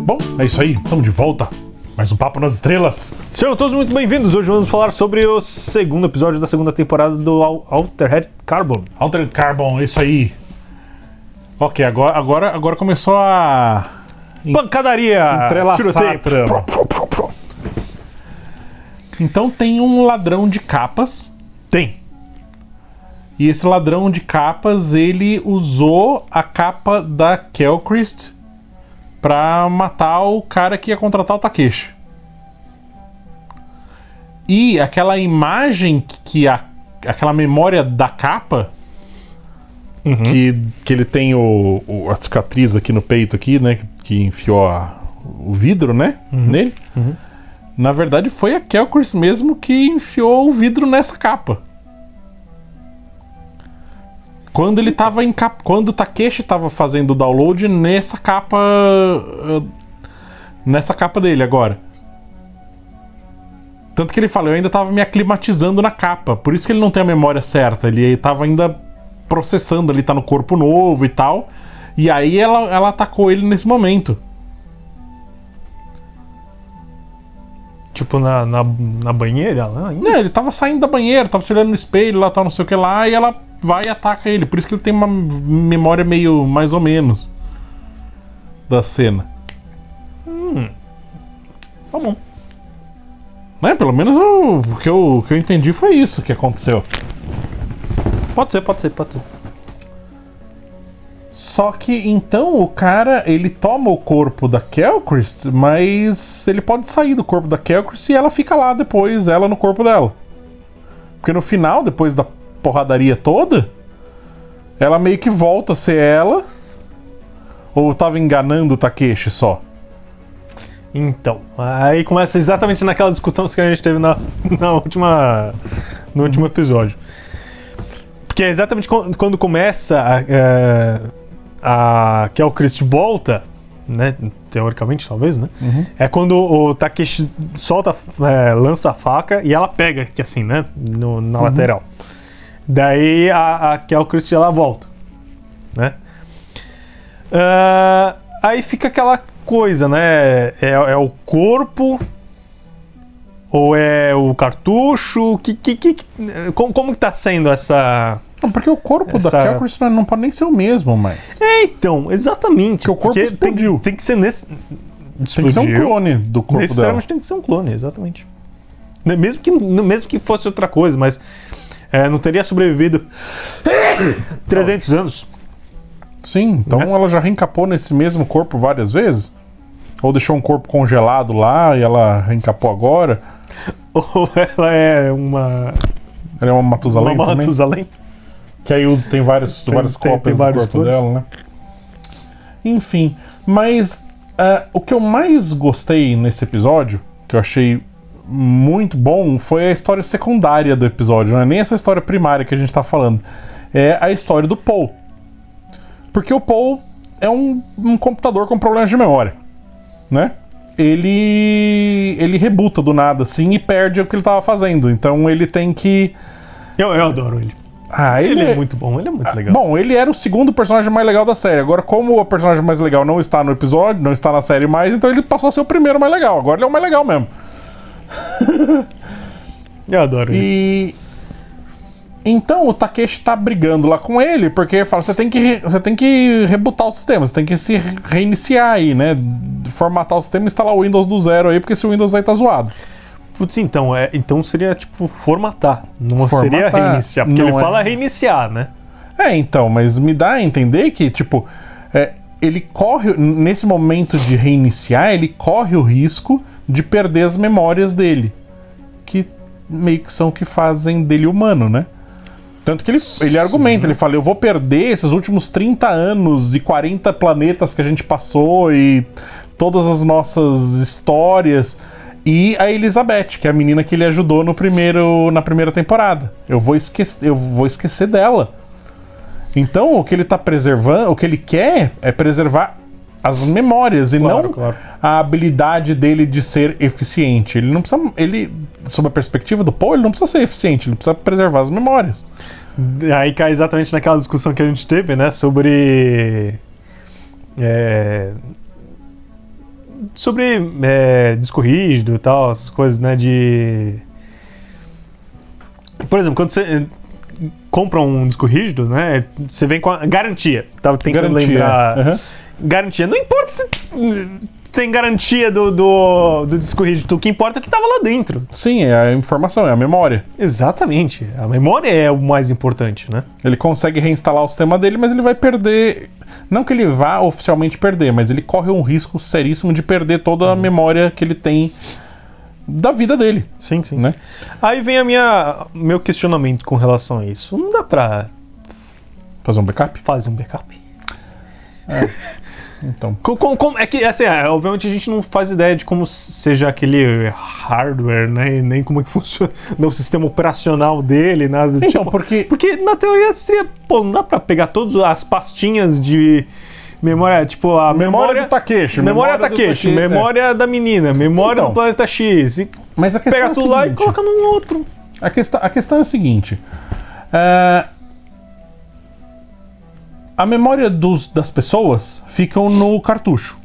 Bom, é isso aí, estamos de volta. Mais um Papo nas Estrelas. Sejam todos muito bem-vindos. Hoje vamos falar sobre o segundo episódio da segunda temporada do Altered Carbon. Altered Carbon, é isso aí. Ok, agora começou a... Pancadaria! entrelaçar a trama. Então tem um ladrão de capas. Tem. E esse ladrão de capas, ele usou a capa da Kelchrist pra matar o cara que ia contratar o Takeshi. E aquela imagem aquela memória da capa, que ele tem a cicatriz aqui no peito aqui, né, que enfiou o vidro, né, nele. Na verdade foi a Kelchrist mesmo que enfiou o vidro nessa capa. Quando ele tava quando o Takeshi tava fazendo o download nessa capa dele agora. Tanto que ele fala, eu ainda tava me aclimatizando na capa, por isso que ele não tem a memória certa, ele tava ainda processando, ele tá no corpo novo e tal. E aí ela atacou ele nesse momento. Tipo na banheira lá ainda? Não, ele tava saindo da banheira, tava se olhando no espelho lá, tal, não sei o que lá, e ela vai e ataca ele. Por isso que ele tem uma memória meio mais ou menos da cena. Tá bom. Né? Pelo menos o que eu entendi foi isso que aconteceu. Pode ser. Só que então o cara, ele toma o corpo da Kelchrist, mas ele pode sair do corpo da Kelchrist e ela fica lá depois, ela no corpo dela. Porque no final, depois da porradaria toda, ela meio que volta a ser ela. Ou tava enganando o Takeshi só? Então, aí começa exatamente naquela discussão que a gente teve no último episódio. Porque é exatamente quando começa a Kelchrist volta, né? Teoricamente, talvez, né? É quando o Takeshi lança a faca e ela pega aqui assim, né? Na lateral. Daí a Kelchrist ela volta, né? Aí fica aquela coisa, né? É o corpo ou é o cartucho? Como que tá sendo essa... Não, porque o corpo da Kelchrist não pode nem ser o mesmo, mas... então, exatamente. Porque o corpo explodiu. Tem que ser nesse... Tem que ser um clone do corpo necessariamente dela. tem que ser um clone, exatamente. Mesmo que fosse outra coisa, mas não teria sobrevivido 300 anos. Sim, então ela já reencapou nesse mesmo corpo várias vezes? Ou deixou um corpo congelado lá e ela reencapou agora? Ou ela é uma... Ela é uma Matusalém também? Matusalém. Que aí tem várias cópias do corpo dela, né? Enfim, mas o que eu mais gostei nesse episódio, que eu achei muito bom, foi a história secundária do episódio, não é nem essa história primária que a gente tá falando. É a história do Paul. Porque o Paul é um computador com problemas de memória, né? Ele rebuta do nada, assim, e perde o que ele tava fazendo. Então ele tem que... Eu adoro ele. Ele é muito bom, ele é muito legal. Bom, ele era o segundo personagem mais legal da série. Agora, como o personagem mais legal não está no episódio, não está na série mais, então ele passou a ser o primeiro mais legal. Agora ele é o mais legal mesmo. Eu adoro ele. Então o Takeshi tá brigando lá com ele, porque fala, você tem que rebutar o sistema, você tem que se reiniciar aí, né? Formatar o sistema e instalar o Windows do zero aí, porque esse Windows aí tá zoado. Putz, então seria tipo formatar, não seria reiniciar, porque ele fala reiniciar, né? Então, mas me dá a entender que, tipo, ele corre, nesse momento de reiniciar, ele corre o risco de perder as memórias dele, que meio que são o que fazem dele humano, né? Tanto que ele argumenta, ele fala, eu vou perder esses últimos 30 anos e 40 planetas que a gente passou e todas as nossas histórias, e a Elizabeth, que é a menina que ele ajudou na primeira temporada. Eu vou esquecer dela. Então o que ele tá preservando, o que ele quer é preservar as memórias e não a habilidade dele de ser eficiente. Ele não precisa, sob a perspectiva do Paul, ele não precisa ser eficiente, ele precisa preservar as memórias. Aí cai exatamente naquela discussão que a gente teve, né? Sobre disco rígido e tal, essas coisas, né? Por exemplo, quando você compra um disco rígido, né? Você vem com a garantia. Tava tentando lembrar. Uhum. Garantia. Não importa se tem garantia do disco rígido. O que importa é o que tava lá dentro. Sim, é a informação, é a memória. Exatamente. A memória é o mais importante, né? Ele consegue reinstalar o sistema dele, mas ele vai perder... Não que ele vá oficialmente perder, mas ele corre um risco seríssimo de perder toda a memória que ele tem da vida dele. Sim, sim. Né? Aí vem meu questionamento com relação a isso. Não dá pra Fazer um backup? fazer um backup? Então... É que, assim, obviamente a gente não faz ideia de como seja aquele hardware, né? E nem como é que funciona o sistema operacional dele, nada do Então, tipo. porque na teoria seria, não dá pra pegar todas as pastinhas de memória, tipo a memória do Takeshi. memória da Takeshi, memória da menina, memória Então, do planeta X. E mas a questão pega é a tudo lá e seguinte, coloca num outro. a questão é a seguinte. A memória das pessoas ficam no cartucho.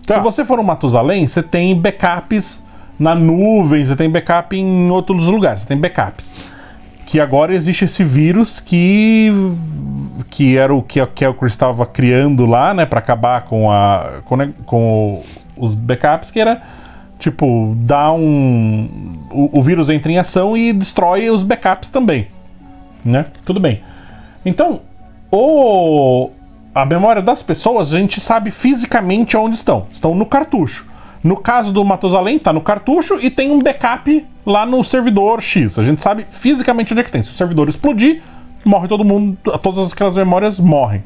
Tá. Se você for no Matusalém, você tem backups na nuvem, você tem backup em outros lugares, você tem backups. Que agora existe esse vírus que era o que a Chris estava criando lá, né, para acabar com os backups, que era tipo, dá o vírus entra em ação e destrói os backups também, né? Tudo bem. Então, a memória das pessoas, a gente sabe fisicamente onde estão. Estão no cartucho. No caso do Matusalém, tá no cartucho e tem um backup lá no servidor X. A gente sabe fisicamente onde é que tem. Se o servidor explodir, morre todo mundo, todas aquelas memórias morrem.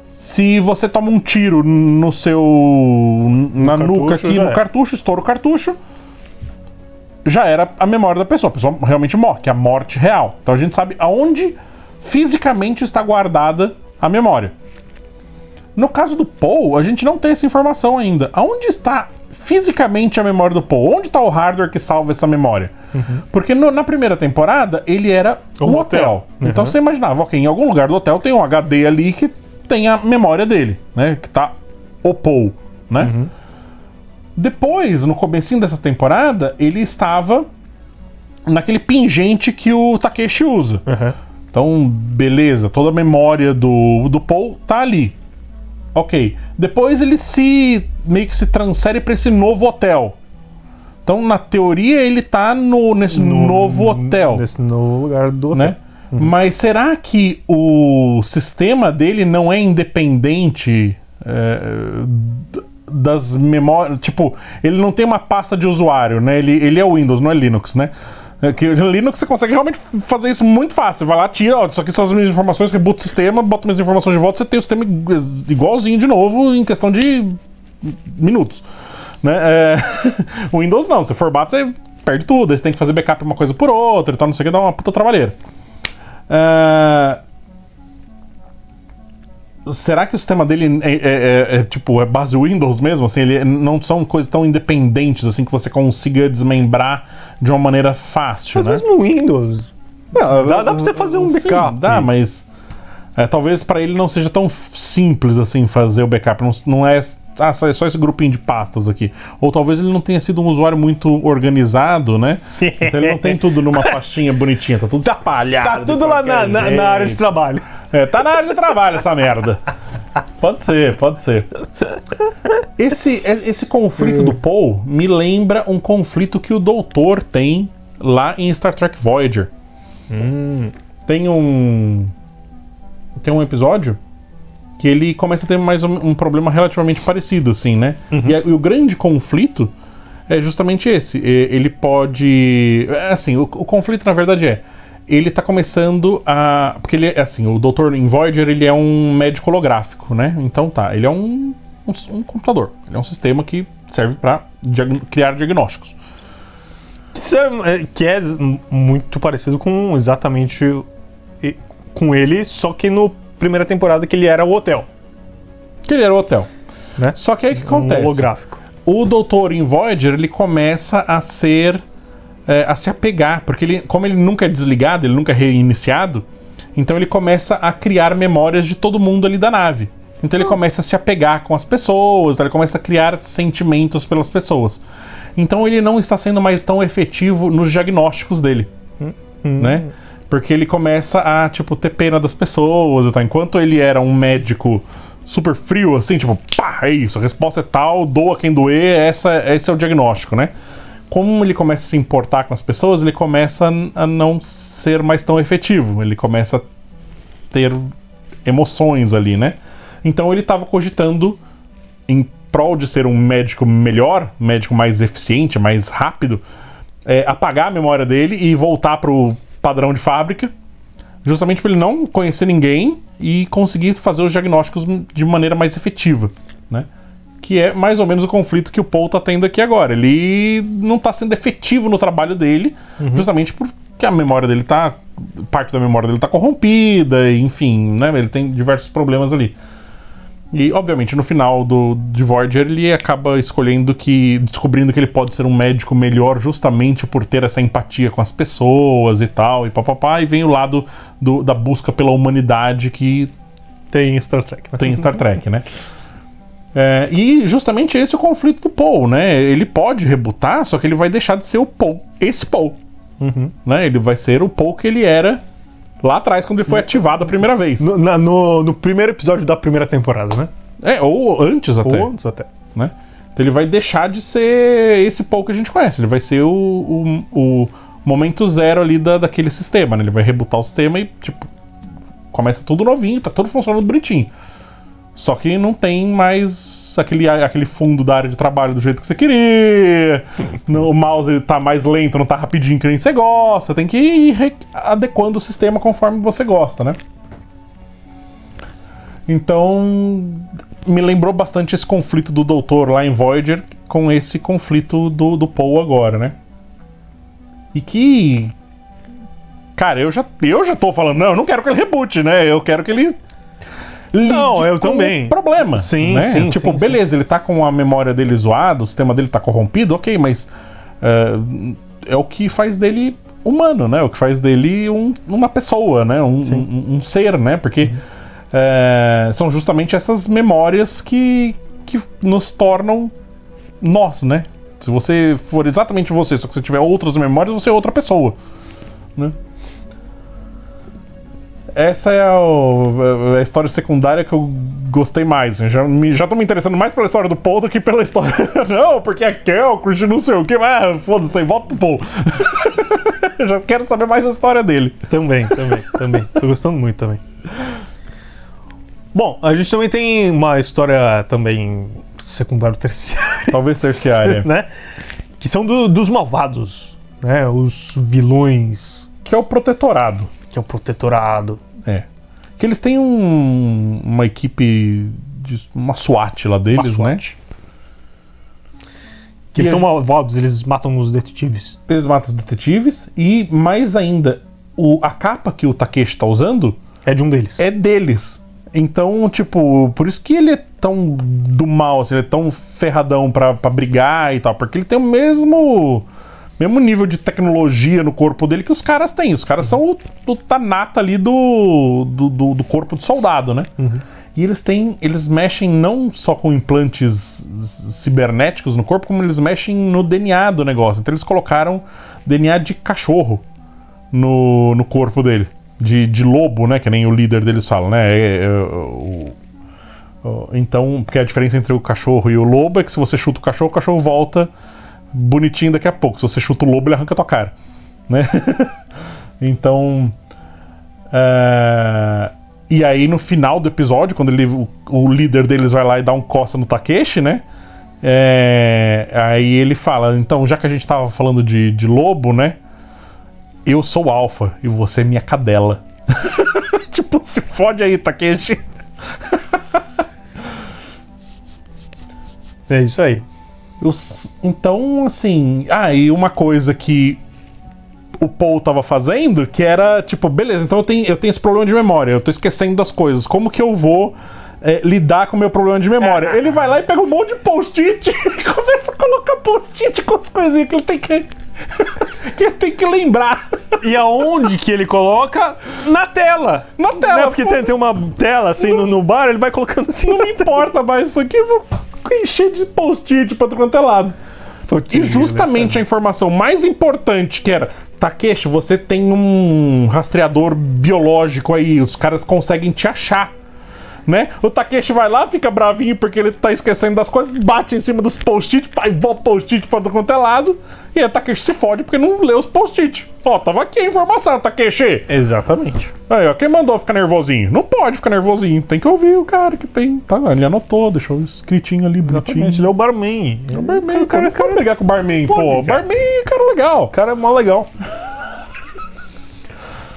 Se você toma um tiro na nuca aqui, no cartucho, estoura o cartucho, já era a memória da pessoa. A pessoa realmente morre, que é a morte real. Então a gente sabe aonde fisicamente está guardada a memória. No caso do Paul, a gente não tem essa informação ainda. Aonde está fisicamente a memória do Paul? Onde está o hardware que salva essa memória? Uhum. Porque na primeira temporada ele era um hotel. Uhum. Então você imaginava, ok, em algum lugar do hotel tem um HD ali que tem a memória dele, né? Que tá o Paul, né? Uhum. Depois, no comecinho dessa temporada, ele estava naquele pingente que o Takeshi usa. Uhum. Então, beleza, toda a memória do Paul tá ali. Ok. Depois ele meio que se transfere para esse novo hotel. Então, na teoria, ele tá nesse novo hotel. Nesse novo lugar do hotel. Né? Uhum. Mas será que o sistema dele não é independente das memórias? Tipo, ele não tem uma pasta de usuário, né? Ele é Windows, não é Linux, né? Que o Linux você consegue realmente fazer isso muito fácil. Você vai lá, tira, ó, isso aqui são as minhas informações, reboot o sistema, bota minhas informações de volta, você tem o sistema igualzinho de novo em questão de minutos. Né? O Windows não, se formata, você perde tudo, aí você tem que fazer backup uma coisa por outra e tal, não sei o que, dá uma puta trabalheira. Será que o sistema dele tipo, é base Windows mesmo? Assim, ele não são coisas tão independentes assim que você consiga desmembrar de uma maneira fácil, mas né? mesmo Windows. Dá pra você fazer um backup. Sim, dá, mas talvez para ele não seja tão simples assim fazer o backup. Não é só esse grupinho de pastas aqui. Ou talvez ele não tenha sido um usuário muito organizado, né? Então ele não tem tudo numa pastinha bonitinha, tá tudo espalhado. Tá tudo lá na área de trabalho. Tá na área de trabalho essa merda. Pode ser. Esse conflito do Paul me lembra um conflito que o Doutor tem lá em Star Trek Voyager. Tem um episódio que ele começa a ter mais um problema relativamente parecido, assim, né? Uhum. E o grande conflito é justamente esse. Ele pode... Assim, o conflito, na verdade, ele tá começando a... Porque ele assim, o Doutor em Voyager, ele é um médico holográfico, né? Então tá, ele é um computador. Ele é um sistema que serve para criar diagnósticos. Que é muito parecido com exatamente com ele, só que no primeira temporada que ele era o hotel. Né? Só que aí o que acontece? Holográfico. O Doutor em Voyager, ele começa a ser a se apegar, porque como ele nunca é desligado, ele nunca é reiniciado, então ele começa a criar memórias de todo mundo ali da nave. Então ele começa a se apegar com as pessoas, ele começa a criar sentimentos pelas pessoas. Então ele não está sendo mais tão efetivo nos diagnósticos dele, né? Porque ele começa a, tipo, ter pena das pessoas, tá? Enquanto ele era um médico super frio, assim, tipo, pá, é isso, a resposta é tal, doa quem doer, esse é o diagnóstico, né? Como ele começa a se importar com as pessoas, ele começa a não ser mais tão efetivo, ele começa a ter emoções ali, né? Então ele estava cogitando, em prol de ser um médico melhor, um médico mais eficiente, mais rápido, apagar a memória dele e voltar pro padrão de fábrica, justamente para ele não conhecer ninguém e conseguir fazer os diagnósticos de maneira mais efetiva, né? Que é mais ou menos o conflito que o Paul tá tendo aqui agora. Ele não tá sendo efetivo no trabalho dele, justamente porque a memória dele tá... parte da memória dele tá corrompida, enfim, né? Ele tem diversos problemas ali. E, obviamente, no final de Voyager, ele acaba descobrindo que ele pode ser um médico melhor justamente por ter essa empatia com as pessoas e tal, e papapá, e vem o lado da busca pela humanidade que tem Star Trek, né? Tem Star Trek, né? E justamente esse é o conflito do Paul, né? Ele pode rebutar, só que ele vai deixar de ser o Paul, esse Paul, né? Ele vai ser o Paul que ele era lá atrás, quando ele foi ativado a primeira vez. No primeiro episódio da primeira temporada, né? Ou antes até. Ou antes até. Né? Então ele vai deixar de ser esse Paul que a gente conhece. Ele vai ser o momento zero ali daquele sistema, né? Ele vai rebutar o sistema e, tipo, começa tudo novinho, tá tudo funcionando bonitinho. Só que não tem mais aquele fundo da área de trabalho do jeito que você queria. O mouse tá mais lento, não tá rapidinho que nem você gosta. Tem que ir adequando o sistema conforme você gosta, né? Então, me lembrou bastante esse conflito do Doutor lá em Voyager com esse conflito do Paul agora, né? E que... Cara, eu já tô falando, não, eu não quero que ele rebute, né? Eu quero que ele... Não, eu também. Problema. Sim, né? sim. Tipo, sim, beleza, sim. ele tá com a memória dele zoada, o sistema dele tá corrompido, ok, mas é o que faz dele humano, né? O que faz dele uma pessoa, né? Um ser, né? Porque são justamente essas memórias que nos tornam nós, né? Se você for exatamente você, só que você tiver outras memórias, você é outra pessoa, né? Essa é a história secundária que eu gostei mais. Já tô me interessando mais pela história do Paul do que pela história... Não, porque a Kelcris, não sei o que. Foda-se, volta pro Paul. Já quero saber mais da história dele. Também. Tô gostando muito também. Bom, a gente também tem uma história também secundária terciária. Talvez terciária. Né? Que são dos malvados, né? Os vilões. Que é o Protetorado. Que é o Protetorado. Que eles têm uma equipe, uma SWAT lá deles, né? Que eles são malvados, eles matam os detetives. Eles matam os detetives e, mais ainda, a capa que o Takeshi tá usando... É de um deles. É deles. Então, tipo, por isso que ele é tão do mal, assim, ele é tão ferradão pra brigar e tal, porque ele tem o mesmo nível de tecnologia no corpo dele que os caras têm. Os caras são o Tanata ali do corpo do soldado, né? E eles mexem não só com implantes cibernéticos no corpo, como eles mexem no DNA do negócio. Então eles colocaram DNA de cachorro no corpo dele. De lobo, né? Que nem o líder deles fala, né? Então, porque a diferença entre o cachorro e o lobo é que se você chuta o cachorro volta bonitinho daqui a pouco. Se você chuta o lobo, ele arranca a tua cara, né? Então... E aí, no final do episódio, quando o líder deles vai lá e dá um coça no Takeshi, né? Aí ele fala, então, já que a gente tava falando de lobo, né? Eu sou o alfa e você é minha cadela. Tipo, se fode aí, Takeshi. É isso aí. Então, assim... e uma coisa que o Paul tava fazendo, que era, tipo, beleza, então eu tenho esse problema de memória, eu tô esquecendo das coisas, como que eu vou lidar com o meu problema de memória? Ele vai lá e pega um monte de post-it e começa a colocar post-it com as coisinhas que ele tem que Que tem que lembrar. E aonde que ele coloca? Na tela. Na tela. Né? Porque tem uma tela assim no bar, ele vai colocando assim. Não me importa mais isso aqui, vou encher de post-it pra tudo quanto é lado. E justamente a informação mais importante que era: Takeshi, você tem um rastreador biológico aí, os caras conseguem te achar. Né? O Takeshi vai lá, fica bravinho porque ele tá esquecendo das coisas, bate em cima dos post-it, pai, volta post-it pra tudo quanto é lado, e aí o Takeshi se fode porque não lê os post-it. Ó, tava aqui a informação, Takeshi. Exatamente. Aí, ó, quem mandou ficar nervosinho? Não pode ficar nervosinho, tem que ouvir o cara que tem. Tá, ele anotou, deixou escritinho ali, bonitinho. Ele é o barman. É o barman, o cara pode brigar com o barman, pô. O barman é cara legal. O cara é mó legal.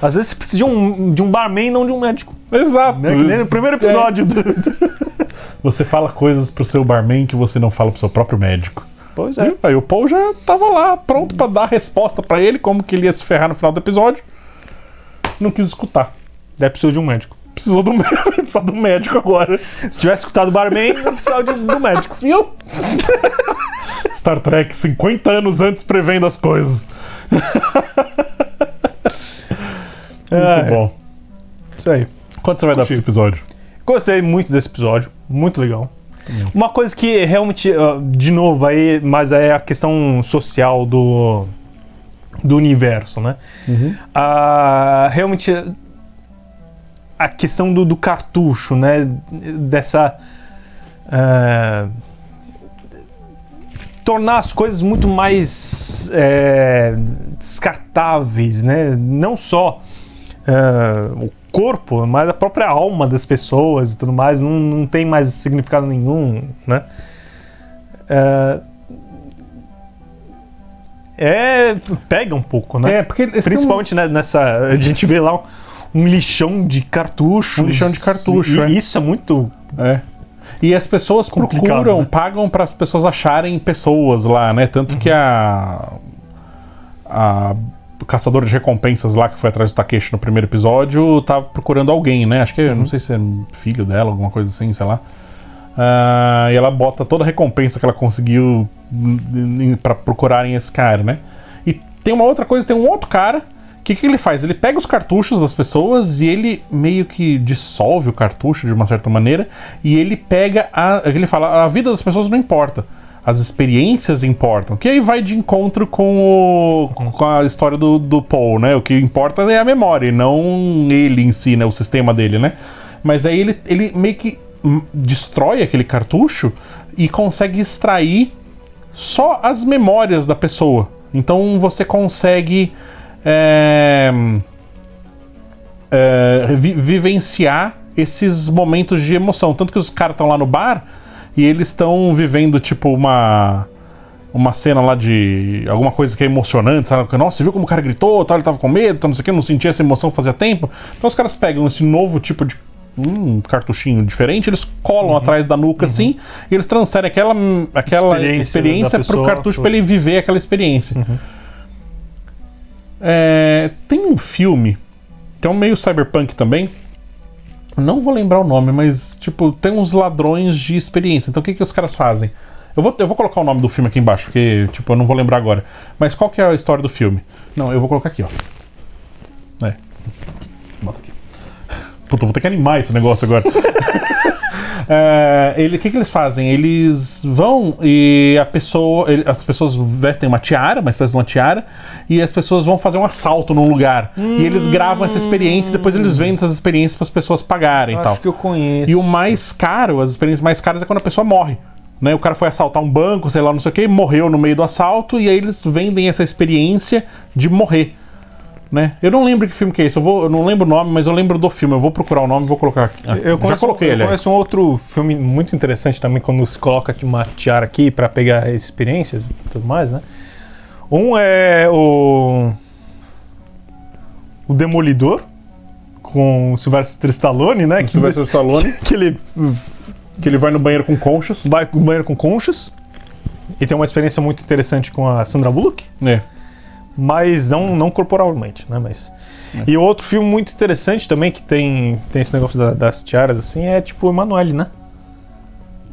Às vezes você precisa de um barman e não de um médico. Exato. Né? Que nem no primeiro episódio. Você fala coisas pro seu barman que você não fala pro seu próprio médico. Pois é. Aí o Paul já tava lá, pronto pra dar a resposta pra ele, como que ele ia se ferrar no final do episódio. Não quis escutar. Daí precisou de um médico. Precisou do médico, precisa do médico agora. Se tivesse escutado o barman, não precisava do médico. Viu? Star Trek, 50 anos antes prevendo as coisas. Muito bom. Isso aí. Quanto você vai dar pra esse episódio? Gostei muito desse episódio. Muito legal. Uma coisa que realmente, de novo, aí, mas é a questão social do universo, né? Realmente, a questão do cartucho, né? Dessa... tornar as coisas muito mais descartáveis, né? Não só o corpo, mas a própria alma das pessoas e tudo mais, não tem mais significado nenhum, né? Pega um pouco, né? Porque principalmente nessa... A gente vê lá um lixão de cartuchos. Um lixão de cartucho, e isso é muito... E as pessoas procuram, né? Pagam para as pessoas acharem pessoas lá, né? Tanto que a caçadora de recompensas lá, que foi atrás do Takeshi no primeiro episódio, tava procurando alguém, né? Acho que, não sei se é filho dela, alguma coisa assim, sei lá. E ela bota toda a recompensa que ela conseguiu para procurarem esse cara, né? E tem uma outra coisa, tem um outro cara. O que ele faz? Ele pega os cartuchos das pessoas e ele meio que dissolve o cartucho de uma certa maneira, e ele pega ele fala, a vida das pessoas não importa, as experiências importam, que aí vai de encontro com a história do Paul, né? O que importa é a memória, e não ele em si, né? O sistema dele, né? Mas aí ele meio que destrói aquele cartucho e consegue extrair só as memórias da pessoa. Então você consegue vivenciar esses momentos de emoção. Tanto que os caras estão lá no bar e eles estão vivendo tipo uma cena lá de alguma coisa que é emocionante, sabe? Nossa, você viu como o cara gritou, tal, ele tava com medo, tal, não sei o que, não sentia essa emoção fazia tempo. Então os caras pegam esse novo tipo de cartuchinho diferente, eles colam atrás da nuca assim, e eles transferem aquela experiência pro cartucho pra ele viver aquela experiência. Tem um filme que é um meio cyberpunk também, não vou lembrar o nome, mas tipo, tem uns ladrões de experiência. Então o que os caras fazem? Eu vou colocar o nome do filme aqui embaixo, porque tipo, eu não vou lembrar agora. Mas qual que é a história do filme? Não, eu vou colocar aqui, ó. Bota aqui. Puta, vou ter que animar esse negócio agora. O que eles fazem? Eles vão e as pessoas vestem uma tiara, uma espécie de uma tiara, e as pessoas vão fazer um assalto num lugar. E eles gravam essa experiência e depois eles vendem essas experiências para as pessoas pagarem e tal. Acho que eu conheço. E o mais caro, as experiências mais caras é quando a pessoa morre. Né? O cara foi assaltar um banco, sei lá, não sei o que, morreu no meio do assalto, e aí eles vendem essa experiência de morrer. Né? Eu não lembro que filme que é esse, eu não lembro o nome, mas eu lembro do filme. Eu vou procurar o nome e vou colocar aqui. Eu conheço um outro filme muito interessante também, quando se coloca uma tiara aqui para pegar experiências e tudo mais, né? Um é o Demolidor, com o Sylvester Stallone, né? O Sylvester Stallone. Que ele vai no banheiro com conchas. Vai no banheiro com conchas. E tem uma experiência muito interessante com a Sandra Bullock. Mas não corporalmente, né? E outro filme muito interessante também, que tem esse negócio das tiaras, assim, é tipo Emanuele, né?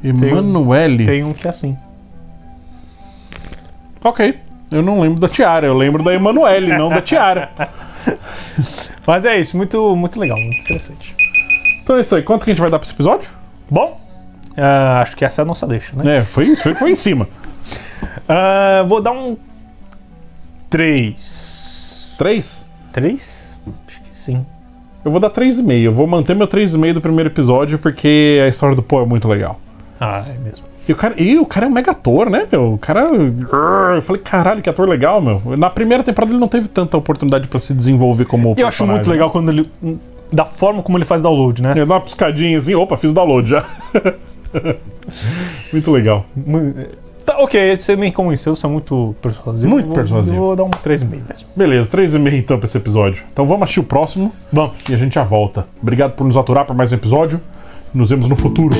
Emanuele? Tem um que é assim. Ok. Eu não lembro da Tiara, eu lembro da Emanuele, não da Tiara. Mas é isso, muito, muito legal, muito interessante. Então é isso aí. Quanto que a gente vai dar pra esse episódio? Bom, acho que essa é a nossa deixa, né? Foi em cima. Vou dar um 3. 3? 3? Acho que sim. Eu vou dar 3,5. Eu vou manter meu 3,5 do primeiro episódio porque a história do Poe é muito legal. Ah, é mesmo. E o cara é um mega ator, né, meu? O cara... Eu falei, caralho, que ator legal, meu. Na primeira temporada ele não teve tanta oportunidade pra se desenvolver como eu acho muito legal quando ele... Da forma como ele faz download, né? Ele dá uma piscadinha assim, opa, fiz download já. Muito legal. Tá, ok, você me convenceu, você é muito persuasivo. Muito persuasivo. Eu vou dar um 3,5 mesmo. Beleza, 3,5 então pra esse episódio. Então vamos assistir o próximo. Vamos. E a gente já volta. Obrigado por nos aturar para mais um episódio. Nos vemos no futuro.